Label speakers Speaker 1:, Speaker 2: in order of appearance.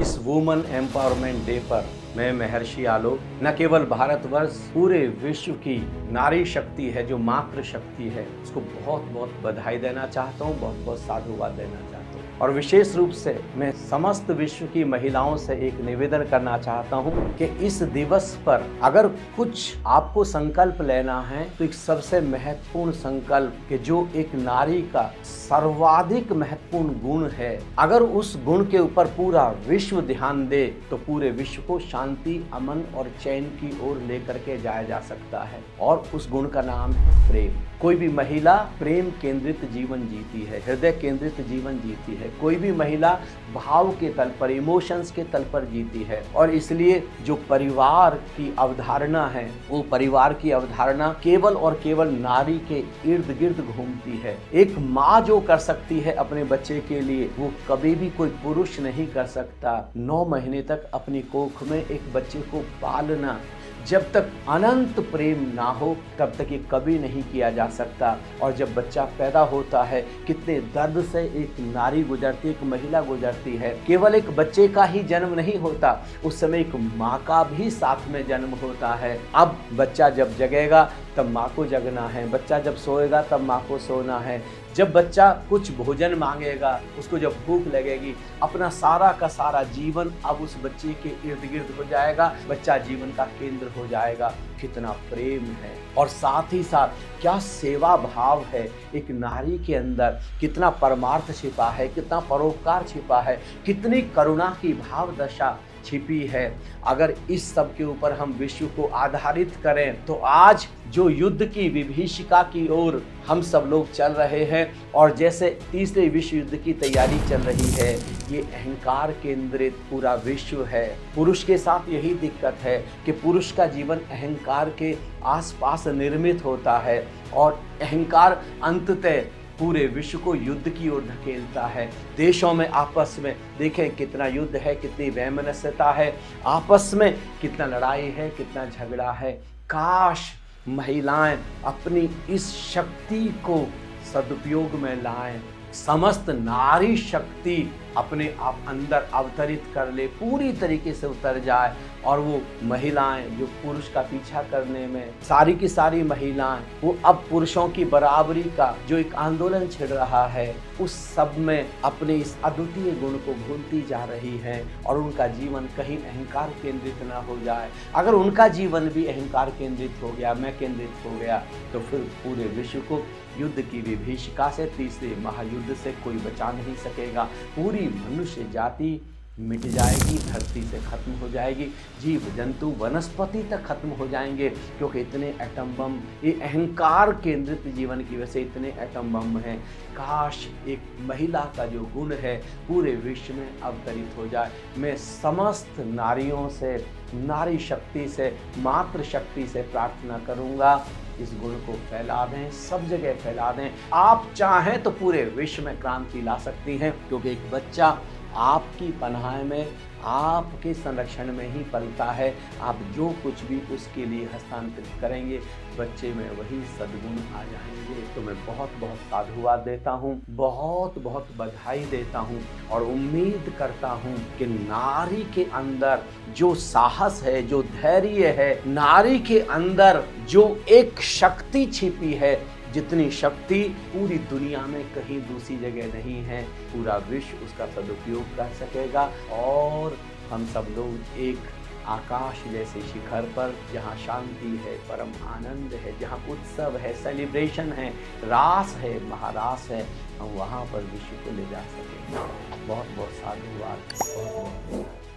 Speaker 1: इस women empowerment day पर मैं महर्षि आलोक न केवल भारतवर्ष पूरे विश्व की नारी शक्ति है, जो मातृ शक्ति है, उसको बहुत बहुत बधाई देना चाहता हूँ, बहुत बहुत साधुवाद देना चाहता हूँ। और विशेष रूप से मैं समस्त विश्व की महिलाओं से एक निवेदन करना चाहता हूँ कि इस दिवस पर अगर कुछ आपको संकल्प लेना है तो एक सबसे महत्वपूर्ण संकल्प कि जो एक नारी का सर्वाधिक महत्वपूर्ण गुण है, अगर उस गुण के ऊपर पूरा विश्व ध्यान दे तो पूरे विश्व को शांति, अमन और चैन की ओर लेकर के जाया जा सकता है। और उस गुण का नाम है प्रेम। कोई भी महिला प्रेम केंद्रित जीवन जीती है, हृदय केंद्रित जीवन जीती है। कोई भी महिला भाव के तल पर, इमोशंस के तल पर जीती है। और इसलिए जो परिवार की अवधारणा है, वो परिवार की अवधारणा केवल और केवल नारी के इर्द गिर्द घूमती है। एक माँ जो कर सकती है अपने बच्चे के लिए, वो कभी भी कोई पुरुष नहीं कर सकता। 9 महीने तक अपनी कोख में एक बच्चे को पालना, जब तक अनंत प्रेम ना हो तब तक ये कभी नहीं किया जा सकता। और जब बच्चा पैदा होता है, कितने दर्द से एक नारी गुजरती है, एक महिला गुजरती है। केवल एक बच्चे का ही जन्म नहीं होता, उस समय एक माँ का भी साथ में जन्म होता है। अब बच्चा जब जगेगा तब माँ को जगना है, बच्चा जब सोएगा तब माँ को सोना है। जब बच्चा कुछ भोजन मांगेगा, उसको जब भूख लगेगी, अपना सारा का सारा जीवन अब उस बच्चे के इर्द गिर्द हो जाएगा। बच्चा जीवन का केंद्र हो जाएगा। कितना प्रेम है और साथ ही साथ क्या सेवा भाव है एक नारी के अंदर, कितना परमार्थ छिपा है, कितना परोपकार छिपा है, कितनी करुणा की भाव दशा छिपी है। अगर इस सब के ऊपर हम विश्व को आधारित करें तो आज जो युद्ध की विभीषिका की ओर हम सब लोग चल रहे हैं, और जैसे तीसरे विश्व युद्ध की तैयारी चल रही है, ये अहंकार केंद्रित पूरा विश्व है। पुरुष के साथ यही दिक्कत है कि पुरुष का जीवन अहंकार के आसपास निर्मित होता है और अहंकार अंततः पूरे विश्व को युद्ध की ओर धकेलता है। देशों में आपस में देखें कितना युद्ध है, कितनी वैमनस्यता है, आपस में कितना लड़ाई है, कितना झगड़ा है। काश महिलाएं अपनी इस शक्ति को सदुपयोग में लाएं, समस्त नारी शक्ति अपने आप अंदर अवतरित कर ले, पूरी तरीके से उतर जाए। और वो महिलाएं जो पुरुष का पीछा करने में, सारी की सारी महिलाएं वो अब पुरुषों की बराबरी का जो एक आंदोलन छिड़ रहा है, उस सब में अपने इस अद्वितीय गुण को भूलती जा रही हैं। और उनका जीवन कहीं अहंकार केंद्रित ना हो जाए। अगर उनका जीवन भी अहंकार केंद्रित हो गया, मैं केंद्रित हो गया, तो फिर पूरे विश्व को युद्ध की विभीषिका से, तीसरे महायुद्ध से कोई बचा नहीं सकेगा। पूरी मनुष्य जाति मिट जाएगी, धरती से खत्म हो जाएगी, जीव जंतु वनस्पति तक खत्म हो जाएंगे। क्योंकि इतने एटम बम, ये अहंकार केंद्रित जीवन की वजह से इतने एटम बम हैं। काश एक महिला का जो गुण है पूरे विश्व में अवतरित हो जाए। मैं समस्त नारियों से, नारी शक्ति से, मातृ शक्ति से प्रार्थना करूंगा, इस गुण को फैला दें, सब जगह फैला दें। आप चाहें तो पूरे विश्व में क्रांति ला सकती हैं, क्योंकि एक बच्चा आपकी पनाह में, आपके संरक्षण में ही पलता है। आप जो कुछ भी उसके लिए हस्तांतरित करेंगे, बच्चे में वही सद्गुण आ जाएंगे। तो मैं बहुत बहुत साधुवाद देता हूँ, बहुत बहुत बधाई देता हूँ और उम्मीद करता हूँ कि नारी के अंदर जो साहस है, जो धैर्य है, नारी के अंदर जो एक शक्ति छिपी है, जितनी शक्ति पूरी दुनिया में कहीं दूसरी जगह नहीं है, पूरा विश्व उसका सदुपयोग कर सकेगा। और हम सब लोग एक आकाश जैसे शिखर पर, जहाँ शांति है, परम आनंद है, जहाँ उत्सव है, सेलिब्रेशन है, रास है, महारास है, हम वहाँ पर विश्व को ले जा सकेंगे। बहुत बहुत साधुवाद। बहुत बहुत